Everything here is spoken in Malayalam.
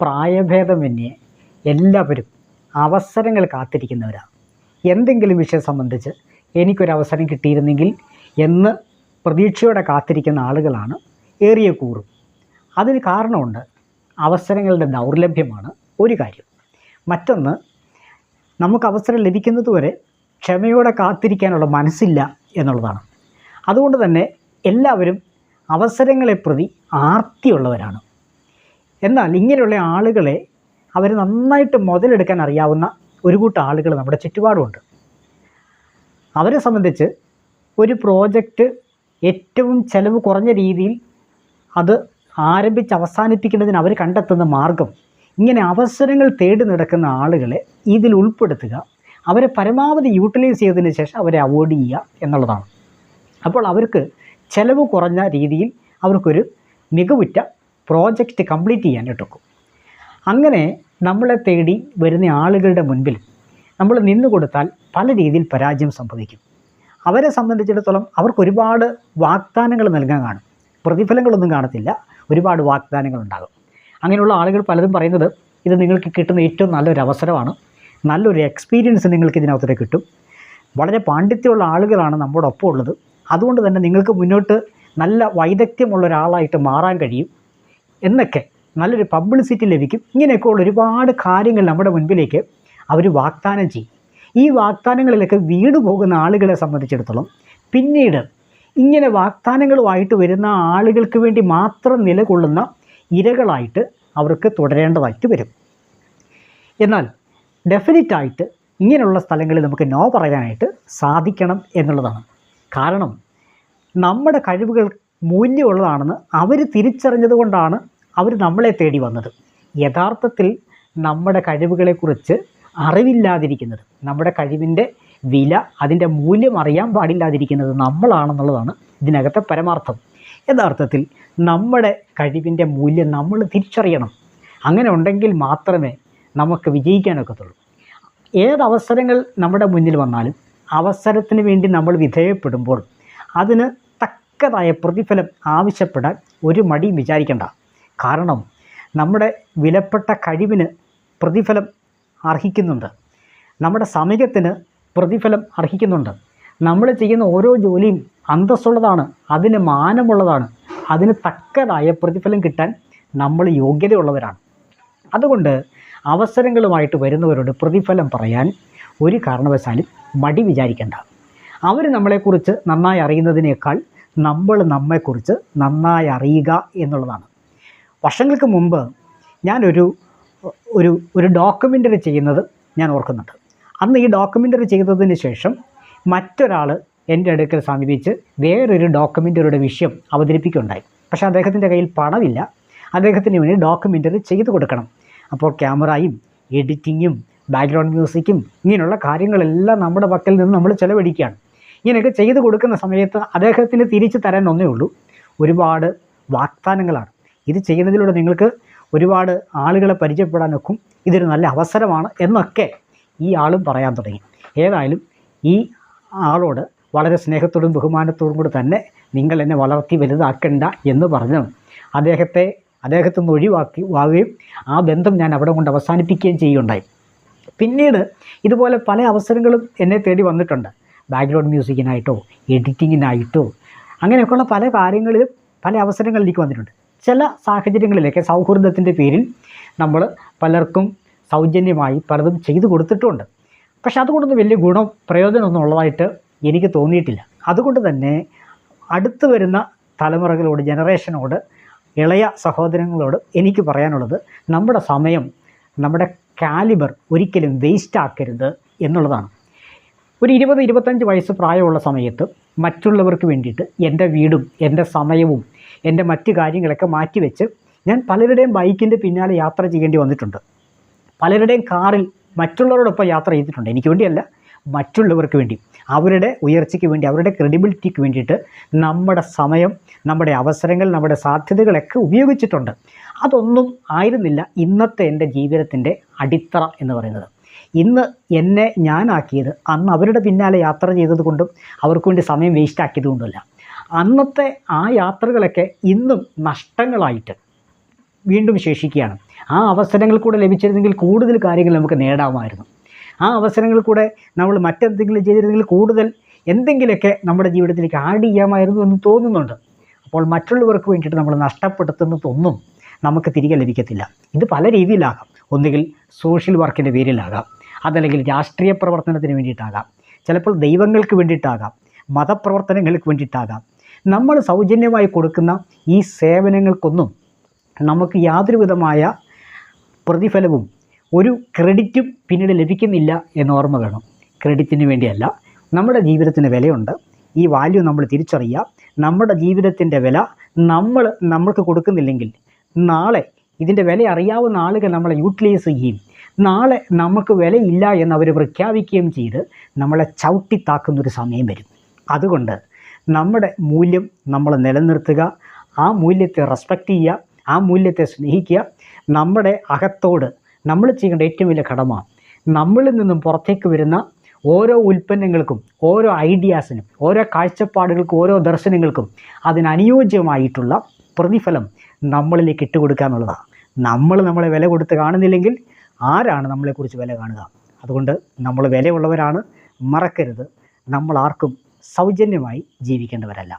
പ്രായഭേദമന്യേ എല്ലാവരും അവസരങ്ങൾ കാത്തിരിക്കുന്നവരാണ്. എന്തെങ്കിലും വിഷയം സംബന്ധിച്ച് എനിക്കൊരവസരം കിട്ടിയിരുന്നെങ്കിൽ എന്ന് പ്രതീക്ഷയോടെ കാത്തിരിക്കുന്ന ആളുകളാണ് ഏറിയ കൂറും. അതിന് കാരണമുണ്ട്. അവസരങ്ങളുടെ ദൗർലഭ്യമാണ് ഒരു കാര്യം. മറ്റൊന്ന്, നമുക്ക് അവസരം ലഭിക്കുന്നതുവരെ ക്ഷമയോടെ കാത്തിരിക്കാനുള്ള മനസ്സില്ല എന്നുള്ളതാണ്. അതുകൊണ്ട് തന്നെ എല്ലാവരും അവസരങ്ങളെ പ്രതി ആർത്തിയുള്ളവരാണ്. എന്നാൽ ഇങ്ങനെയുള്ള ആളുകളെ അവർ നന്നായിട്ട് മുതലെടുക്കാൻ അറിയാവുന്ന ഒരു കൂട്ടം ആളുകൾ നമ്മുടെ ചുറ്റുപാടുമുണ്ട്. അവരെ സംബന്ധിച്ച് ഒരു പ്രോജക്റ്റ് ഏറ്റവും ചെലവ് കുറഞ്ഞ രീതിയിൽ അത് ആരംഭിച്ച് അവസാനിപ്പിക്കുന്നതിന് അവർ കണ്ടെത്തുന്ന മാർഗം ഇങ്ങനെ അവസരങ്ങൾ തേടി നടക്കുന്ന ആളുകളെ ഇതിൽ ഉൾപ്പെടുത്തുക, അവരെ പരമാവധി യൂട്ടിലൈസ് ചെയ്തതിന് ശേഷം അവരെ അവോയ്ഡ് ചെയ്യുക എന്നുള്ളതാണ്. അപ്പോൾ അവർക്ക് ചെലവ് കുറഞ്ഞ രീതിയിൽ അവർക്കൊരു മികവുറ്റ പ്രോജക്റ്റ് കംപ്ലീറ്റ് ചെയ്യാനായിട്ടൊക്കും. അങ്ങനെ നമ്മളെ തേടി വരുന്ന ആളുകളുടെ മുൻപിൽ നമ്മൾ നിന്നു കൊടുത്താൽ പല രീതിയിൽ പരാജയം സംഭവിക്കും. അവരെ സംബന്ധിച്ചിടത്തോളം അവർക്ക് ഒരുപാട് വാഗ്ദാനങ്ങൾ നൽകാൻ കാണും, പ്രതിഫലങ്ങളൊന്നും കാണത്തില്ല, ഒരുപാട് വാഗ്ദാനങ്ങളുണ്ടാകും. അങ്ങനെയുള്ള ആളുകൾ പലരും പറയുന്നത് ഇത് നിങ്ങൾക്ക് കിട്ടുന്ന ഏറ്റവും നല്ലൊരു അവസരമാണ്, നല്ലൊരു എക്സ്പീരിയൻസ് നിങ്ങൾക്ക് ഇതിനകത്തൂടെ കിട്ടും, വളരെ പാണ്ഡിത്യമുള്ള ആളുകളാണ് നമ്മുടെ ഒപ്പം ഉള്ളത്, അതുകൊണ്ട് തന്നെ നിങ്ങൾക്ക് മുന്നോട്ട് നല്ല വൈദഗ്ധ്യമുള്ള ഒരാളായിട്ട് മാറാൻ കഴിയും എന്നൊക്കെ, നല്ലൊരു പബ്ലിസിറ്റി ലഭിക്കും. ഇങ്ങനെയൊക്കെയുള്ള ഒരുപാട് കാര്യങ്ങൾ നമ്മുടെ മുൻപിലേക്ക് അവർ വാഗ്ദാനം ചെയ്യും. ഈ വാഗ്ദാനങ്ങളിലൊക്കെ വീട് പോകുന്ന ആളുകളെ സംബന്ധിച്ചിടത്തോളം പിന്നീട് ഇങ്ങനെ വാഗ്ദാനങ്ങളുമായിട്ട് വരുന്ന ആളുകൾക്ക് വേണ്ടി മാത്രം നിലകൊള്ളുന്ന ഇരകളായിട്ട് അവർക്ക് തുടരേണ്ടതായിട്ട് വരും. എന്നാൽ ഡെഫിനറ്റായിട്ട് ഇങ്ങനെയുള്ള സ്ഥലങ്ങളിൽ നമുക്ക് നോ പറയാനായിട്ട് സാധിക്കണം എന്നുള്ളതാണ്. കാരണം നമ്മുടെ കഴിവുകൾ മൂല്യമുള്ളതാണെന്ന് അവർ തിരിച്ചറിഞ്ഞത് കൊണ്ടാണ് അവർ നമ്മളെ തേടി വന്നത്. യഥാർത്ഥത്തിൽ നമ്മുടെ കഴിവുകളെക്കുറിച്ച് അറിവില്ലാതിരിക്കുന്നത്, നമ്മുടെ കഴിവിൻ്റെ വില, അതിൻ്റെ മൂല്യം അറിയാൻ പാടില്ലാതിരിക്കുന്നത് നമ്മളാണെന്നുള്ളതാണ് ഇതിനകത്തെ പരമാർത്ഥം. യഥാർത്ഥത്തിൽ നമ്മുടെ കഴിവിൻ്റെ മൂല്യം നമ്മൾ തിരിച്ചറിയണം. അങ്ങനെ ഉണ്ടെങ്കിൽ മാത്രമേ നമുക്ക് വിജയിക്കാനൊക്കത്തുള്ളൂ. ഏതവസരങ്ങൾ നമ്മുടെ മുന്നിൽ വന്നാലും അവസരത്തിന് വേണ്ടി നമ്മൾ വിധേയപ്പെടുമ്പോൾ അതിന് തക്കതായ പ്രതിഫലം ആവശ്യപ്പെടാൻ ഒരു മടിയും വിചാരിക്കേണ്ട. കാരണം നമ്മുടെ വിലപ്പെട്ട കഴിവിന് പ്രതിഫലം അർഹിക്കുന്നുണ്ട്, നമ്മുടെ സമയത്തിന് പ്രതിഫലം അർഹിക്കുന്നുണ്ട്. നമ്മൾ ചെയ്യുന്ന ഓരോ ജോലിയും അന്തസ്സുള്ളതാണ്, അതിന് മാനമുള്ളതാണ്, അതിന് തക്കതായ പ്രതിഫലം കിട്ടാൻ നമ്മൾ യോഗ്യതയുള്ളവരാണ്. അതുകൊണ്ട് അവസരങ്ങളുമായിട്ട് വരുന്നവരോട് പ്രതിഫലം പറയാൻ ഒരു കാരണവശാലും മടി വിചാരിക്കേണ്ട. അവർ നമ്മളെക്കുറിച്ച് നന്നായി അറിയുന്നതിനേക്കാൾ നമ്മൾ നമ്മെക്കുറിച്ച് നന്നായി അറിയുക എന്നുള്ളതാണ്. വർഷങ്ങൾക്ക് മുമ്പ് ഞാനൊരു ഡോക്യുമെൻ്ററി ചെയ്യുന്നത് ഞാൻ ഓർക്കുന്നുണ്ട്. അന്ന് ഈ ഡോക്യുമെൻ്ററി ചെയ്തതിന് ശേഷം മറ്റൊരാൾ എൻ്റെ അടുക്കൽ സമീപിച്ച് വേറൊരു ഡോക്യുമെൻ്ററിയുടെ വിഷയം അവതരിപ്പിക്കുകയുണ്ടായി. പക്ഷേ അദ്ദേഹത്തിൻ്റെ കയ്യിൽ പണമില്ല, അദ്ദേഹത്തിന് വേണ്ടി ഡോക്യുമെൻ്ററി ചെയ്തു കൊടുക്കണം. അപ്പോൾ ക്യാമറയും എഡിറ്റിങ്ങും ബാക്ക്ഗ്രൗണ്ട് മ്യൂസിക്കും ഇങ്ങനെയുള്ള കാര്യങ്ങളെല്ലാം നമ്മുടെ പക്കൽ നിന്ന് നമ്മൾ ചിലവഴിക്കുകയാണ്. ഇങ്ങനെയൊക്കെ ചെയ്തു കൊടുക്കുന്ന സമയത്ത് അദ്ദേഹത്തിന് തിരിച്ചു തരാൻ ഒന്നേ ഉള്ളൂ, ഒരുപാട് വാഗ്ദാനങ്ങളാണ്. ഇത് ചെയ്യുന്നതിലൂടെ നിങ്ങൾക്ക് ഒരുപാട് ആളുകളെ പരിചയപ്പെടാനൊക്കും, ഇതൊരു നല്ല അവസരമാണ് എന്നൊക്കെ ഈ ആളും പറയാൻ തുടങ്ങി. ഏതായാലും ഈ ആളോട് വളരെ സ്നേഹത്തോടും ബഹുമാനത്തോടും കൂടി തന്നെ നിങ്ങൾ എന്നെ വളർത്തി വലുതാക്കണ്ട എന്ന് പറഞ്ഞ് അദ്ദേഹത്തിൽ നിന്ന് ഒഴിവാക്കുകയും ആ ബന്ധം ഞാൻ അവിടെ കൊണ്ട് അവസാനിപ്പിക്കുകയും ചെയ്യുകയുണ്ടായി. പിന്നീട് ഇതുപോലെ പല അവസരങ്ങളും എന്നെ തേടി വന്നിട്ടുണ്ട്. ബാക്ക്ഗ്രൗണ്ട് മ്യൂസിക്കിനായിട്ടോ എഡിറ്റിങ്ങിനായിട്ടോ അങ്ങനെയൊക്കെയുള്ള പല കാര്യങ്ങളിലും പല അവസരങ്ങളിലേക്ക് വന്നിട്ടുണ്ട്. ചില സാഹചര്യങ്ങളിലൊക്കെ സൗഹൃദത്തിൻ്റെ പേരിൽ നമ്മൾ പലർക്കും സൗജന്യമായി പലതും ചെയ്തു കൊടുത്തിട്ടുമുണ്ട്. പക്ഷെ അതുകൊണ്ടൊന്നും വലിയ പ്രയോജനമൊന്നും ഉള്ളതായിട്ട് എനിക്ക് തോന്നിയിട്ടില്ല. അതുകൊണ്ട് തന്നെ അടുത്ത് വരുന്ന തലമുറകളോട്, ജനറേഷനോട്, ഇളയ സഹോദരങ്ങളോട് എനിക്ക് പറയാനുള്ളത്, നമ്മുടെ സമയം, നമ്മുടെ കാലിബർ ഒരിക്കലും വേസ്റ്റ് ആക്കരുത് എന്നുള്ളതാണ്. ഒരു 20-25 വയസ്സ് പ്രായമുള്ള സമയത്ത് മറ്റുള്ളവർക്ക് വേണ്ടിയിട്ട് എൻ്റെ വീടും എൻ്റെ സമയവും എൻ്റെ മറ്റു കാര്യങ്ങളൊക്കെ മാറ്റിവെച്ച് ഞാൻ പലരുടെയും ബൈക്കിൻ്റെ പിന്നാലെ യാത്ര ചെയ്യേണ്ടി വന്നിട്ടുണ്ട്. പലരുടെയും കാറിൽ മറ്റുള്ളവരോടൊപ്പം യാത്ര ചെയ്തിട്ടുണ്ട്. എനിക്ക് വേണ്ടിയല്ല, മറ്റുള്ളവർക്ക് വേണ്ടി, അവരുടെ ഉയർച്ചയ്ക്ക് വേണ്ടി, അവരുടെ ക്രെഡിബിലിറ്റിക്ക് വേണ്ടിയിട്ട് നമ്മുടെ സമയം, നമ്മുടെ അവസരങ്ങൾ, നമ്മുടെ സാധ്യതകളൊക്കെ ഉപയോഗിച്ചിട്ടുണ്ട്. അതൊന്നും ആയിരുന്നില്ല ഇന്നത്തെ എൻ്റെ ജീവിതത്തിൻ്റെ അടിത്തറ എന്ന് പറയുന്നത്. ഇന്ന് എന്നെ ഞാനാക്കിയത് അന്ന് അവരുടെ പിന്നാലെ യാത്ര ചെയ്തത് കൊണ്ടും അവർക്ക് വേണ്ടി സമയം വേസ്റ്റ് ആക്കിയത് കൊണ്ടുമല്ല. അന്നത്തെ ആ യാത്രകളൊക്കെ ഇന്നും നഷ്ടങ്ങളായിട്ട് വീണ്ടും ശേഷിക്കുകയാണ്. ആ അവസരങ്ങൾ കൂടെ ലഭിച്ചിരുന്നെങ്കിൽ കൂടുതൽ കാര്യങ്ങൾ നമുക്ക് നേടാമായിരുന്നു. ആ അവസരങ്ങൾ കൂടെ നമ്മൾ മറ്റെന്തെങ്കിലും ചെയ്തിരുന്നെങ്കിൽ കൂടുതൽ എന്തെങ്കിലുമൊക്കെ നമ്മുടെ ജീവിതത്തിലേക്ക് ആഡ് ചെയ്യാമായിരുന്നു എന്ന് തോന്നുന്നുണ്ട്. അപ്പോൾ മറ്റുള്ളവർക്ക് വേണ്ടിയിട്ട് നമ്മൾ നഷ്ടപ്പെടുത്തുന്നതൊന്നും നമുക്ക് തിരികെ ലഭിക്കത്തില്ല. ഇത് പല രീതിയിലാകാം. ഒന്നുകിൽ സോഷ്യൽ വർക്കിൻ്റെ പേരിലാകാം, അതല്ലെങ്കിൽ രാഷ്ട്രീയ പ്രവർത്തനത്തിന് വേണ്ടിയിട്ടാകാം, ചിലപ്പോൾ ദൈവങ്ങൾക്ക് വേണ്ടിയിട്ടാകാം, മതപ്രവർത്തനങ്ങൾക്ക് വേണ്ടിയിട്ടാകാം. നമ്മൾ സൗജന്യമായി കൊടുക്കുന്ന ഈ സേവനങ്ങൾക്കൊന്നും നമുക്ക് യാതൊരു വിധമായ പ്രതിഫലവും ഒരു ക്രെഡിറ്റും പിന്നീട് ലഭിക്കുന്നില്ല എന്ന് ഓർമ്മ വേണം. ക്രെഡിറ്റിന് വേണ്ടിയല്ല, നമ്മുടെ ജീവിതത്തിന് വിലയുണ്ട്. ഈ വാല്യൂ നമ്മൾ തിരിച്ചറിയുക. നമ്മുടെ ജീവിതത്തിൻ്റെ വില നമ്മൾക്ക് കൊടുക്കുന്നില്ലെങ്കിൽ നാളെ ഇതിൻ്റെ വില അറിയാവുന്ന ആളുകൾ നമ്മളെ യൂട്ടിലൈസ് ചെയ്യുകയും നാളെ നമുക്ക് വിലയില്ല എന്ന് അവർ പ്രഖ്യാപിക്കുകയും ചെയ്ത് നമ്മളെ ചവിട്ടിത്താക്കുന്നൊരു സമയം വരും. അതുകൊണ്ട് നമ്മുടെ മൂല്യം നമ്മൾ നിലനിർത്തുക, ആ മൂല്യത്തെ റെസ്പെക്റ്റ് ചെയ്യുക, ആ മൂല്യത്തെ സ്നേഹിക്കുക. നമ്മുടെ അകത്തോട് നമ്മൾ ചെയ്യേണ്ട ഏറ്റവും വലിയ കടമ നമ്മളിൽ നിന്നും പുറത്തേക്ക് വരുന്ന ഓരോ ഉൽപ്പന്നങ്ങൾക്കും, ഓരോ ഐഡിയാസിനും, ഓരോ കാഴ്ചപ്പാടുകൾക്കും, ഓരോ ദർശനങ്ങൾക്കും അതിനനുയോജ്യമായിട്ടുള്ള പ്രതിഫലം നമ്മളിലേക്ക് ഇട്ടുകൊടുക്കുക എന്നുള്ളതാണ്. നമ്മളെ വില കൊടുത്ത് കാണുന്നില്ലെങ്കിൽ ആരാണ് നമ്മളെക്കുറിച്ച് വില കാണുക? അതുകൊണ്ട് നമ്മൾ വിലയുള്ളവരാണ്. മറക്കരുത്, നമ്മൾ ആർക്കും സൗജന്യമായി ജീവിക്കേണ്ടവരല്ല.